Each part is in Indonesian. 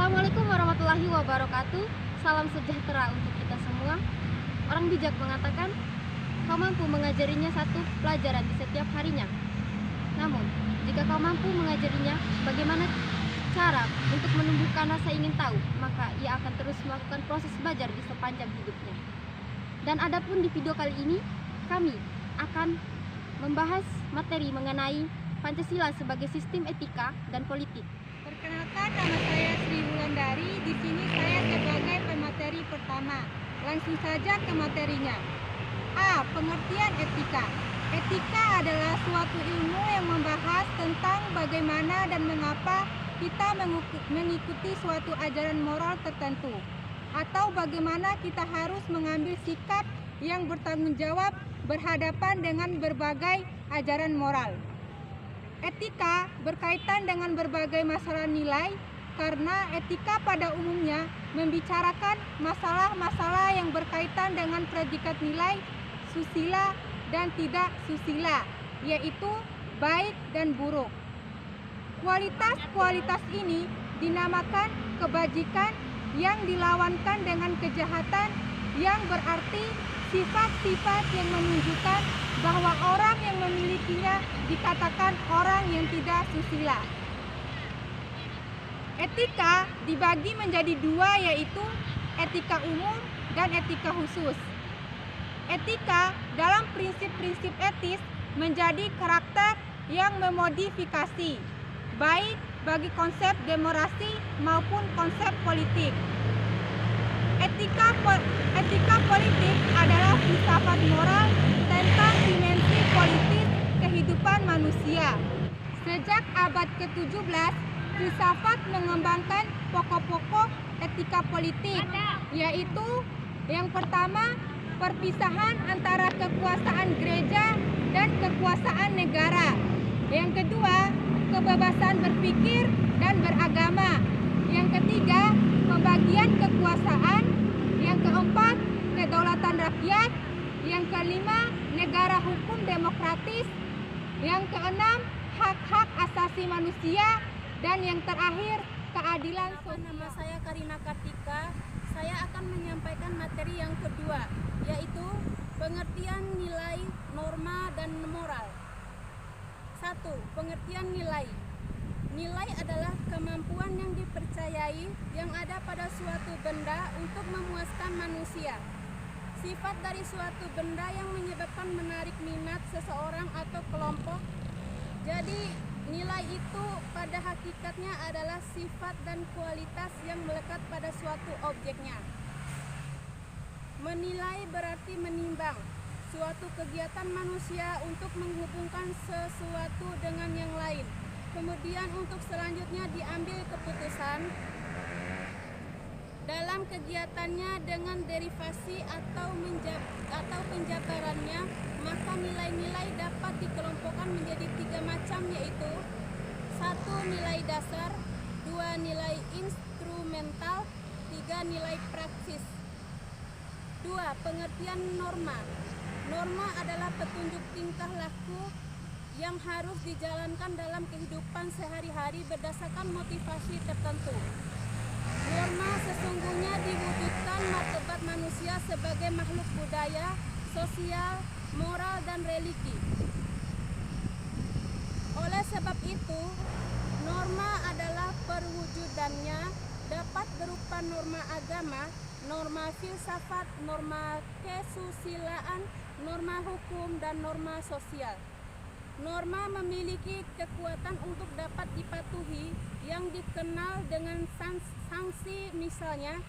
Assalamualaikum warahmatullahi wabarakatuh. Salam sejahtera untuk kita semua. Orang bijak mengatakan, kau mampu mengajarinya satu pelajaran di setiap harinya. Namun, jika kau mampu mengajarinya bagaimana cara untuk menumbuhkan rasa ingin tahu, maka ia akan terus melakukan proses belajar di sepanjang hidupnya. Dan adapun di video kali ini, kami akan membahas materi mengenai Pancasila sebagai sistem etika dan politik. Perkenalkan, nama saya Sri Wulandari. Di sini saya sebagai pemateri pertama. Langsung saja ke materinya. A. Pengertian etika. Etika adalah suatu ilmu yang membahas tentang bagaimana dan mengapa kita mengikuti suatu ajaran moral tertentu, atau bagaimana kita harus mengambil sikap yang bertanggung jawab berhadapan dengan berbagai ajaran moral. Etika berkaitan dengan berbagai masalah nilai, karena etika pada umumnya membicarakan masalah-masalah yang berkaitan dengan predikat nilai susila dan tidak susila, yaitu baik dan buruk. Kualitas-kualitas ini dinamakan kebajikan yang dilawankan dengan kejahatan, yang berarti sifat-sifat yang menunjukkan bahwa orang yang memilikinya dikatakan orang yang tidak susila. Etika dibagi menjadi dua, yaitu etika umum dan etika khusus. Etika dalam prinsip-prinsip etis menjadi karakter yang memodifikasi, baik bagi konsep demokrasi maupun konsep politik. Etika politik adalah filsafat moral tentang dimensi politis kehidupan manusia. Sejak abad ke-17, filsafat mengembangkan pokok-pokok etika politik, yaitu yang pertama, perpisahan antara kekuasaan gereja dan kekuasaan negara. Yang kedua, kebebasan berpikir dan beragama. Yang ketiga, pembagian kekuasaan. Yang keempat, kedaulatan rakyat. Yang kelima, negara hukum demokratis. Yang keenam, hak-hak asasi manusia. Dan yang terakhir, keadilan sosial. Nama saya Karina Kartika. Saya akan menyampaikan materi yang kedua, yaitu pengertian nilai, norma, dan moral. 1. Pengertian nilai. Nilai adalah kemampuan yang dipercayai yang ada pada suatu benda untuk memuaskan manusia. Sifat dari suatu benda yang menyebabkan menarik minat seseorang atau kelompok. Jadi, nilai itu pada hakikatnya adalah sifat dan kualitas yang melekat pada suatu objeknya. Menilai berarti menimbang suatu kegiatan manusia untuk menghubungkan sesuatu dengan yang lain. Kemudian untuk selanjutnya diambil keputusan dalam kegiatannya dengan derivasi atau penjabarannya, maka nilai-nilai dapat dikelompokkan menjadi 3 macam, yaitu 1. Nilai dasar, 2. Nilai instrumental, 3. Nilai praksis. 2. Pengertian norma. Norma adalah petunjuk tingkah laku yang harus dijalankan dalam kehidupan sehari-hari berdasarkan motivasi tertentu. Norma sesungguhnya diwujudkan martabat manusia sebagai makhluk budaya, sosial, moral, dan religi. Oleh sebab itu, norma adalah perwujudannya dapat berupa norma agama, norma filsafat, norma kesusilaan, norma hukum, dan norma sosial. Norma memiliki kekuatan untuk dapat dipatuhi yang dikenal dengan sanksi, misalnya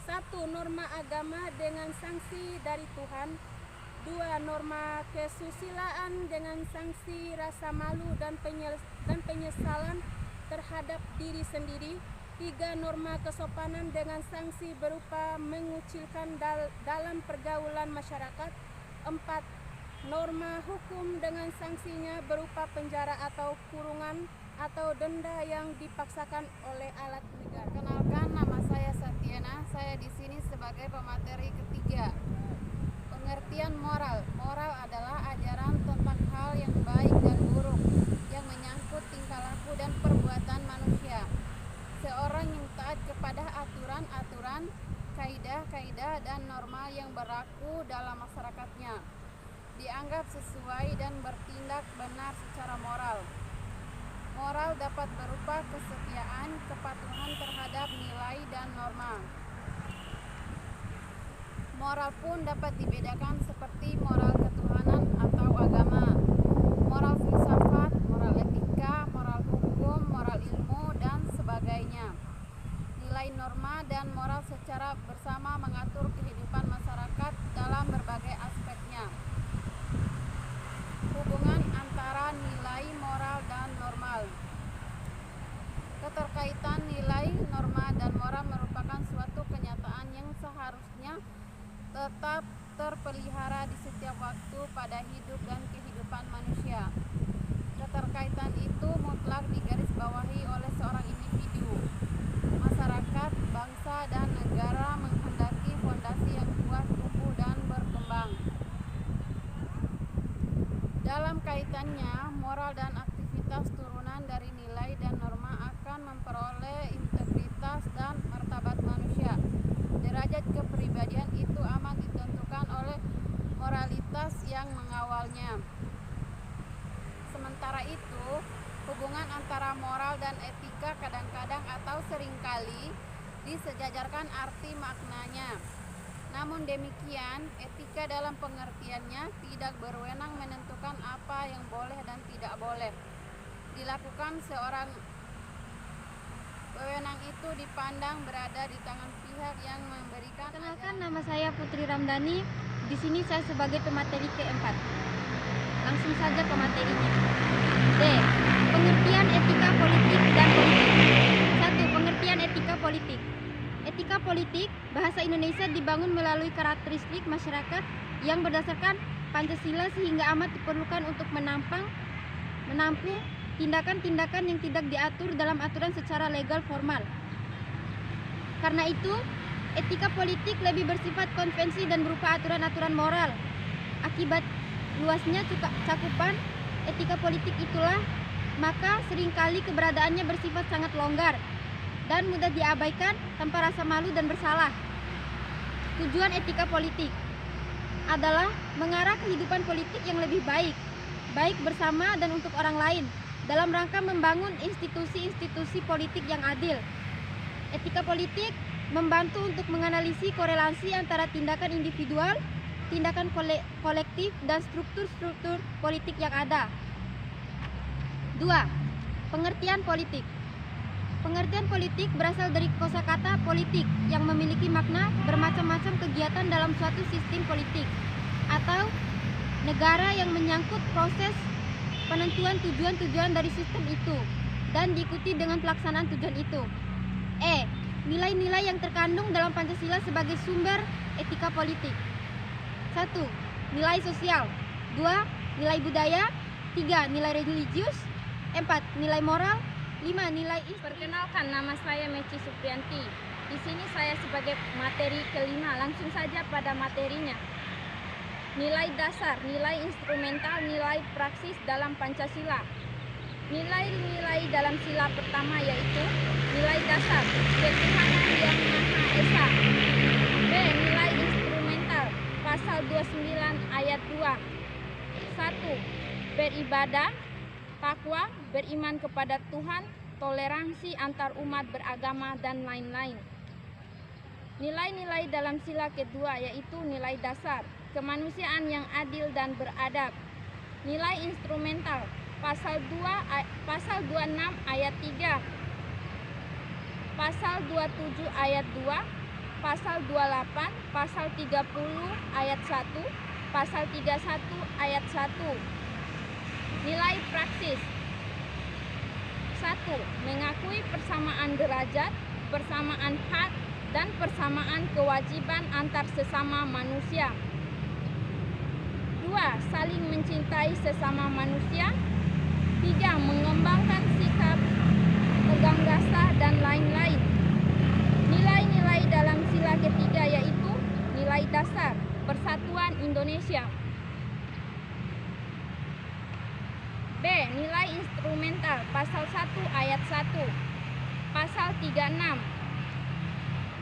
1. Norma agama dengan sanksi dari Tuhan. 2. Norma kesusilaan dengan sanksi rasa malu dan penyesalan terhadap diri sendiri. 3. Norma kesopanan dengan sanksi berupa mengucilkan dalam pergaulan masyarakat. 4. Norma hukum dengan sanksinya berupa penjara atau kurungan atau denda yang dipaksakan oleh alat negara. Kenalkan, nama saya Satyana. Saya di sini sebagai pemateri ketiga. Pengertian moral. Moral adalah ajaran tentang hal yang baik dan buruk yang menyangkut tingkah laku dan perbuatan manusia. seorang yang taat kepada aturan-aturan, kaidah-kaidah dan norma yang berlaku dalam masyarakatnya, dianggap sesuai dan bertindak benar secara moral. Moral dapat berupa kesetiaan, kepatuhan terhadap nilai dan norma. Moral pun dapat dibedakan seperti moral ketuhanan atau agama, moral filsafat, moral etika, moral hukum, moral ilmu, dan sebagainya. Nilai norma dan moral secara bersama mengatur kehidupan masyarakat dalam berbagai aspeknya. Hubungan antara nilai moral dan normal. Keterkaitan nilai, norma, dan moral merupakan suatu kenyataan yang seharusnya tetap terpelihara di setiap waktu pada hidup dan kehidupan manusia. Keterkaitan itu mutlak digarisbawahi oleh seorang individu, masyarakat, bangsa, dan negara menghendaki fondasi yang kuat tumbuh dan berkembang. Dalam kaitannya, moral dan aktivitas turunan dari nilai dan norma akan memperoleh integritas dan martabat manusia. Derajat kepribadian itu amat ditentukan oleh moralitas yang mengawalnya. Sementara itu, hubungan antara moral dan etika kadang-kadang atau seringkali disejajarkan arti maknanya. Namun demikian, etika dalam pengertiannya tidak berwenang menentukan apa yang boleh dan tidak boleh dilakukan seorang. Wewenang itu dipandang berada di tangan pihak yang memberikan. Kenalkan, nama saya Putri Ramdhani. Di sini saya sebagai pemateri keempat. Langsung saja ke materinya. D. Pengertian etika politik dan politik. 1. Pengertian etika politik. Etika politik, bahasa Indonesia dibangun melalui karakteristik masyarakat yang berdasarkan Pancasila sehingga amat diperlukan untuk menampung tindakan-tindakan yang tidak diatur dalam aturan secara legal formal. Karena itu, etika politik lebih bersifat konvensi dan berupa aturan-aturan moral. Akibat luasnya cakupan etika politik itulah, maka seringkali keberadaannya bersifat sangat longgar dan mudah diabaikan tanpa rasa malu dan bersalah. Tujuan etika politik adalah mengarah kehidupan politik yang lebih baik bersama dan untuk orang lain, dalam rangka membangun institusi-institusi politik yang adil. Etika politik membantu untuk menganalisis korelasi antara tindakan individual, tindakan kolektif, dan struktur-struktur politik yang ada. 2. Pengertian politik. Pengertian politik berasal dari kosakata politik yang memiliki makna bermacam-macam kegiatan dalam suatu sistem politik atau negara yang menyangkut proses penentuan tujuan-tujuan dari sistem itu dan diikuti dengan pelaksanaan tujuan itu. E. Nilai-nilai yang terkandung dalam Pancasila sebagai sumber etika politik. 1. Nilai sosial. 2. Nilai budaya. 3. Nilai religius. 4. Nilai moral. 5. Nilai Perkenalkan, nama saya Meci Supriyanti. Di sini saya sebagai materi kelima. Langsung saja pada materinya. Nilai dasar, nilai instrumental, nilai praksis dalam Pancasila. Nilai-nilai dalam sila pertama yaitu nilai dasar, ketuhanan yang Maha Esa. B. Nilai instrumental, pasal 29 ayat 2. 1. Beribadah, takwa, beriman kepada Tuhan, toleransi antar umat beragama, dan lain-lain. Nilai-nilai dalam sila kedua yaitu nilai dasar, kemanusiaan yang adil dan beradab. Nilai instrumental, pasal 26 ayat 3, pasal 27 ayat 2, pasal 28, pasal 30 ayat 1, pasal 31 ayat 1. Nilai praksis. 1. Mengakui persamaan derajat, persamaan hak, dan persamaan kewajiban antar sesama manusia. 2. Saling mencintai sesama manusia. 3. Mengembangkan sikap, tegang rasa, dan lain-lain. Nilai-nilai dalam sila ketiga yaitu nilai dasar, Persatuan Indonesia. B. Nilai instrumental, pasal 1 ayat 1. Pasal 36.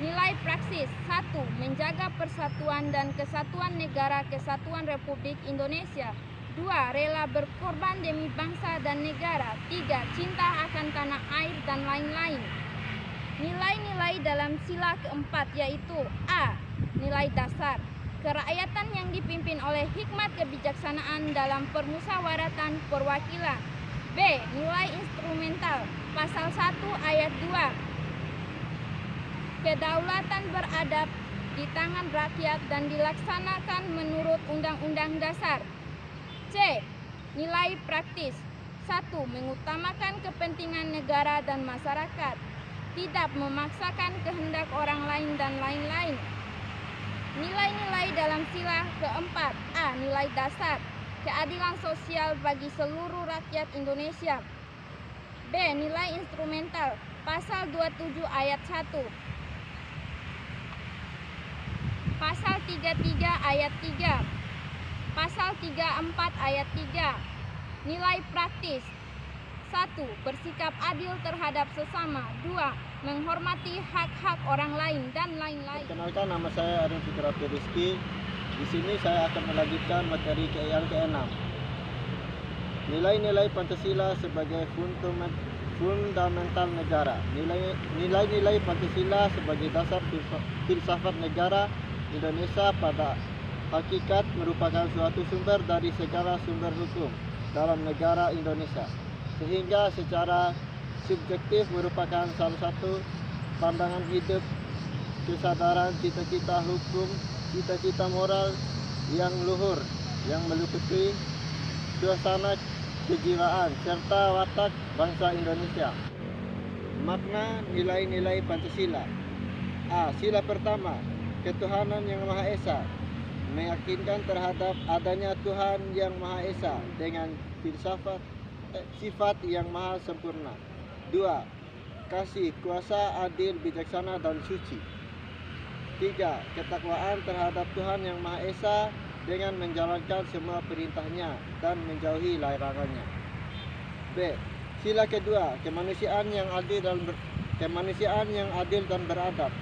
Nilai praksis. 1. Menjaga persatuan dan kesatuan negara kesatuan Republik Indonesia. 2. Rela berkorban demi bangsa dan negara. 3. Cinta akan tanah air dan lain-lain. Nilai-nilai dalam sila keempat yaitu A. Nilai dasar. Kerakyatan yang dipimpin oleh hikmat kebijaksanaan dalam permusyawaratan perwakilan. B. Nilai instrumental. Pasal 1 ayat 2. Kedaulatan beradab di tangan rakyat dan dilaksanakan menurut Undang-Undang Dasar. C. Nilai praktis. 1. Mengutamakan kepentingan negara dan masyarakat. Tidak memaksakan kehendak orang lain dan lain-lain. Nilai-nilai dalam sila keempat. A. Nilai dasar. Keadilan sosial bagi seluruh rakyat Indonesia. B. Nilai instrumental. Pasal 27 ayat 1. Pasal 33 ayat 3. Pasal 34 ayat 3. Nilai praktis. 1. Bersikap adil terhadap sesama. 2. Menghormati hak-hak orang lain dan lain-lain. Perkenalkan, nama saya Arif Fikrafi Rizky. Di sini saya akan melanjutkan materi yang ke-6. Nilai-nilai Pancasila sebagai fundamental negara. Nilai-nilai Pancasila sebagai dasar filsafat negara Indonesia pada hakikat merupakan suatu sumber dari segala sumber hukum dalam negara Indonesia, sehingga secara subjektif merupakan salah satu pandangan hidup, kesadaran, cita-cita hukum, cita-cita moral yang luhur, yang meliputi suasana kejiwaan serta watak bangsa Indonesia. Makna nilai-nilai Pancasila. A. Sila pertama, ketuhanan yang Maha Esa, meyakinkan terhadap adanya Tuhan yang Maha Esa dengan sifat yang maha sempurna. 2. Kasih, kuasa, adil, bijaksana, dan suci. 3. Ketakwaan terhadap Tuhan yang Maha Esa dengan menjalankan semua perintahnya dan menjauhi larangannya. B. Sila kedua, kemanusiaan yang adil dan beradab.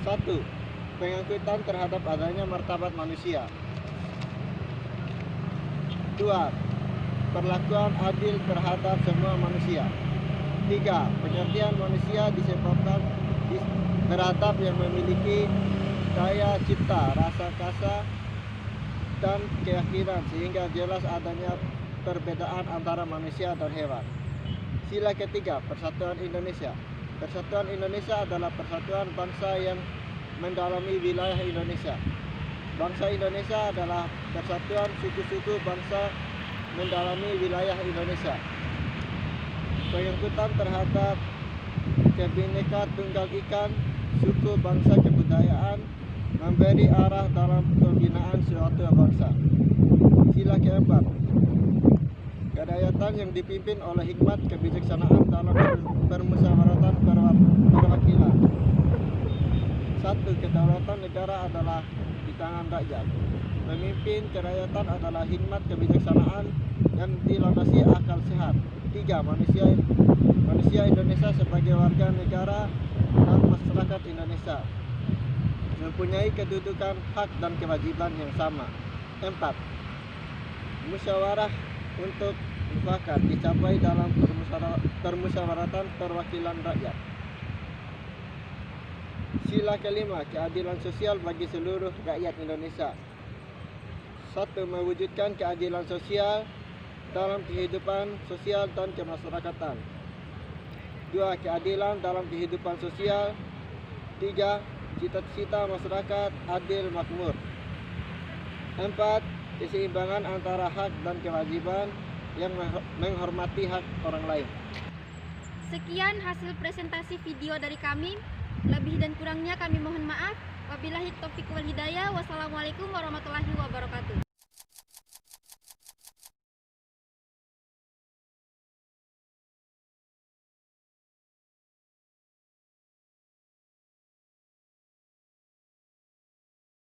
1. Pengangkutan terhadap adanya martabat manusia. 2. Perlakuan adil terhadap semua manusia. 3. Pengertian manusia disebabkan beradab yang memiliki daya cipta, rasa kasa, dan keyakinan sehingga jelas adanya perbedaan antara manusia dan hewan. Sila ketiga, Persatuan Indonesia. Persatuan Indonesia adalah persatuan bangsa yang mendalami wilayah Indonesia. Bangsa Indonesia adalah persatuan suku-suku bangsa mendalami wilayah Indonesia. Pengangkutan terhadap Kebhinneka Tunggal Ikan, suku, bangsa, kebudayaan, memberi arah dalam pembinaan suatu bangsa. Sila keempat, kedaulatan yang dipimpin oleh hikmat kebijaksanaan dalam permusyawaratan perwakilan. 1. Kedaulatan negara adalah di tangan rakyat. Pemimpin kerakyatan adalah hikmat kebijaksanaan yang dilandasi akal sehat. 3. Manusia Indonesia sebagai warga negara dan masyarakat Indonesia mempunyai kedudukan, hak, dan kewajiban yang sama. 4. Musyawarah untuk mufakat dicapai dalam permusyawaratan perwakilan rakyat. Sila kelima, keadilan sosial bagi seluruh rakyat Indonesia. 1. Mewujudkan keadilan sosial dalam kehidupan sosial dan kemasyarakatan. 2. Keadilan dalam kehidupan sosial. 3. Cita-cita masyarakat adil makmur. 4. Keseimbangan antara hak dan kewajiban yang menghormati hak orang lain. Sekian hasil presentasi video dari kami. Lebih dan kurangnya kami mohon maaf. Wabillahi taufiq wal hidayah. Wassalamualaikum warahmatullahi wabarakatuh.